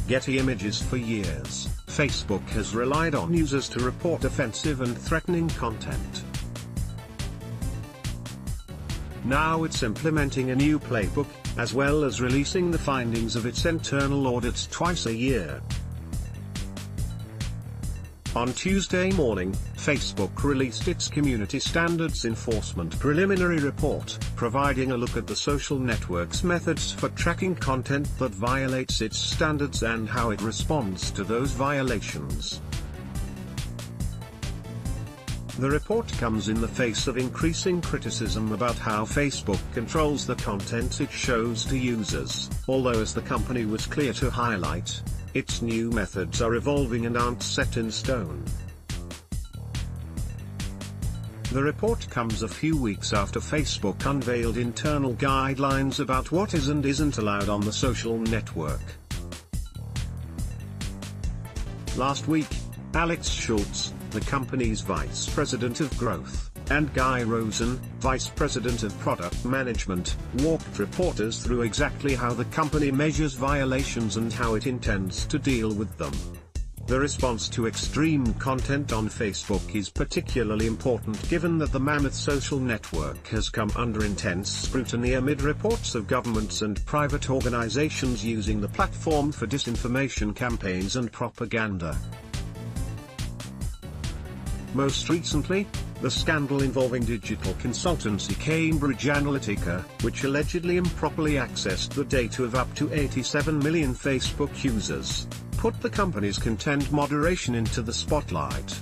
Getty Images. For years, Facebook has relied on users to report offensive and threatening content. Now it's implementing a new playbook, as well as releasing the findings of its internal audits twice a year. On Tuesday morning, Facebook released its Community Standards Enforcement Preliminary Report, providing a look at the social network's methods for tracking content that violates its standards and how it responds to those violations. The report comes in the face of increasing criticism about how Facebook controls the content it shows to users, although, as the company was clear to highlight, its new methods are evolving and aren't set in stone. The report comes a few weeks after Facebook unveiled internal guidelines about what is and isn't allowed on the social network. Last week, Alex Schultz, the company's vice president of growth, and Guy Rosen, vice president of product management, walked reporters through exactly how the company measures violations and how it intends to deal with them. The response to extreme content on Facebook is particularly important given that the mammoth social network has come under intense scrutiny amid reports of governments and private organizations using the platform for disinformation campaigns and propaganda. Most recently, the scandal involving digital consultancy Cambridge Analytica, which allegedly improperly accessed the data of up to 87 million Facebook users, put the company's content moderation into the spotlight.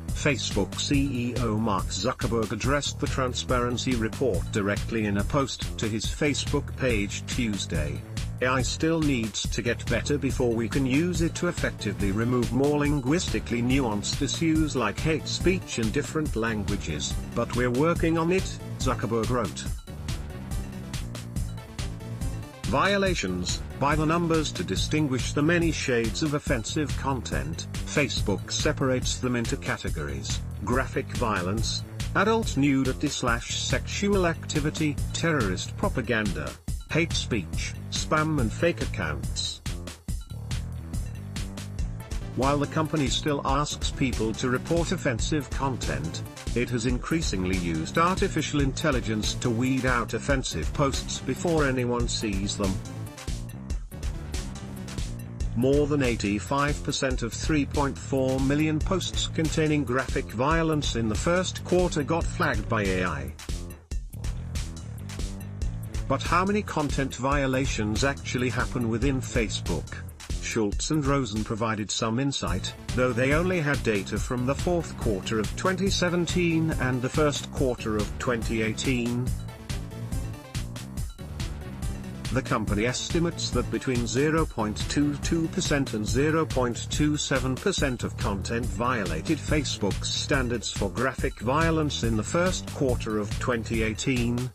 Facebook CEO Mark Zuckerberg addressed the transparency report directly in a post to his Facebook page Tuesday. AI still needs to get better before we can use it to effectively remove more linguistically nuanced issues like hate speech in different languages, but we're working on it, Zuckerberg wrote. Violations, by the numbers to distinguish the many shades of offensive content. Facebook separates them into categories: graphic violence, adult nudity/sexual activity, terrorist propaganda, hate speech, spam and fake accounts. While the company still asks people to report offensive content, it has increasingly used artificial intelligence to weed out offensive posts before anyone sees them. More than 85% of 3.4 million posts containing graphic violence in the first quarter got flagged by AI. But how many content violations actually happen within Facebook? Schultz and Rosen provided some insight, though they only had data from the fourth quarter of 2017 and the first quarter of 2018. The company estimates that between 0.22% and 0.27% of content violated Facebook's standards for graphic violence in the first quarter of 2018.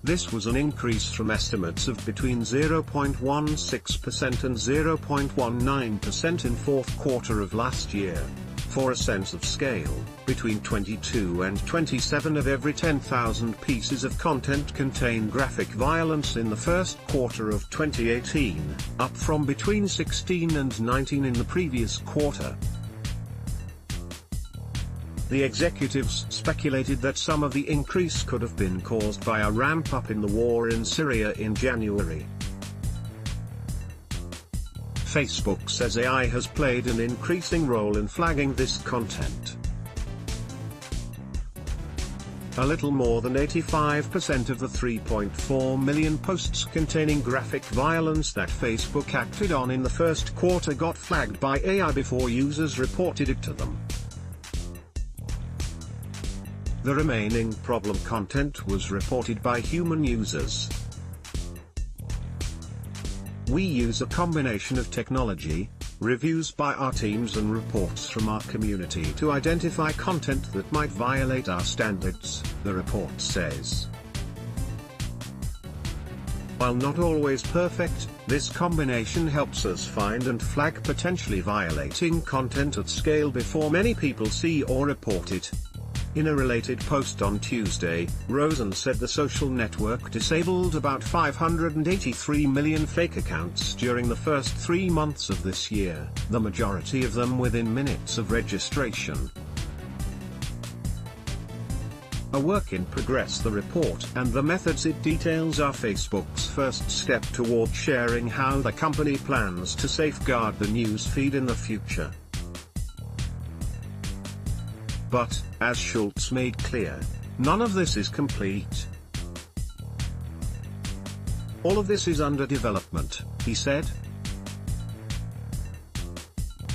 This was an increase from estimates of between 0.16% and 0.19% in fourth quarter of last year. For a sense of scale, between 22 and 27 of every 10,000 pieces of content contain graphic violence in the first quarter of 2018, up from between 16 and 19 in the previous quarter. The executives speculated that some of the increase could have been caused by a ramp-up in the war in Syria in January. Facebook says AI has played an increasing role in flagging this content. A little more than 85% of the 3.4 million posts containing graphic violence that Facebook acted on in the first quarter got flagged by AI before users reported it to them. The remaining problem content was reported by human users. We use a combination of technology, reviews by our teams and reports from our community to identify content that might violate our standards, the report says. While not always perfect, this combination helps us find and flag potentially violating content at scale before many people see or report it. In a related post on Tuesday, Rosen said the social network disabled about 583 million fake accounts during the first 3 months of this year, the majority of them within minutes of registration. A work in progress. The report and the methods it details are Facebook's first step toward sharing how the company plans to safeguard the news feed in the future. But, as Schultz made clear, none of this is complete. All of this is under development, he said.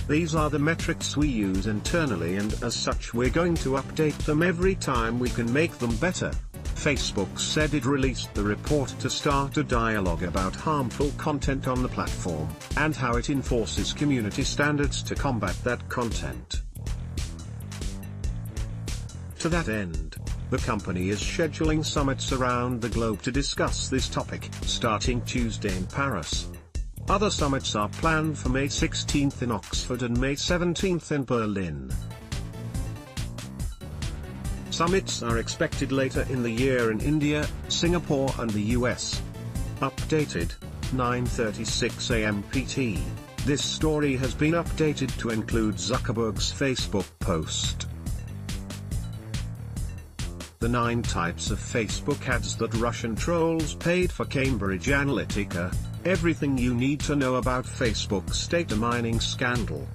These are the metrics we use internally, and as such we're going to update them every time we can make them better. Facebook said it released the report to start a dialogue about harmful content on the platform, and how it enforces community standards to combat that content. To that end, the company is scheduling summits around the globe to discuss this topic, starting Tuesday in Paris. Other summits are planned for May 16th in Oxford and May 17th in Berlin. Summits are expected later in the year in India, Singapore and the US. Updated, 9:36 AM PT. This story has been updated to include Zuckerberg's Facebook post. The 9 types of Facebook ads that Russian trolls paid for. Cambridge Analytica, everything you need to know about Facebook's data mining scandal.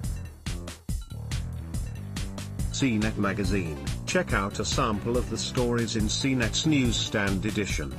CNET Magazine, check out a sample of the stories in CNET's Newsstand edition.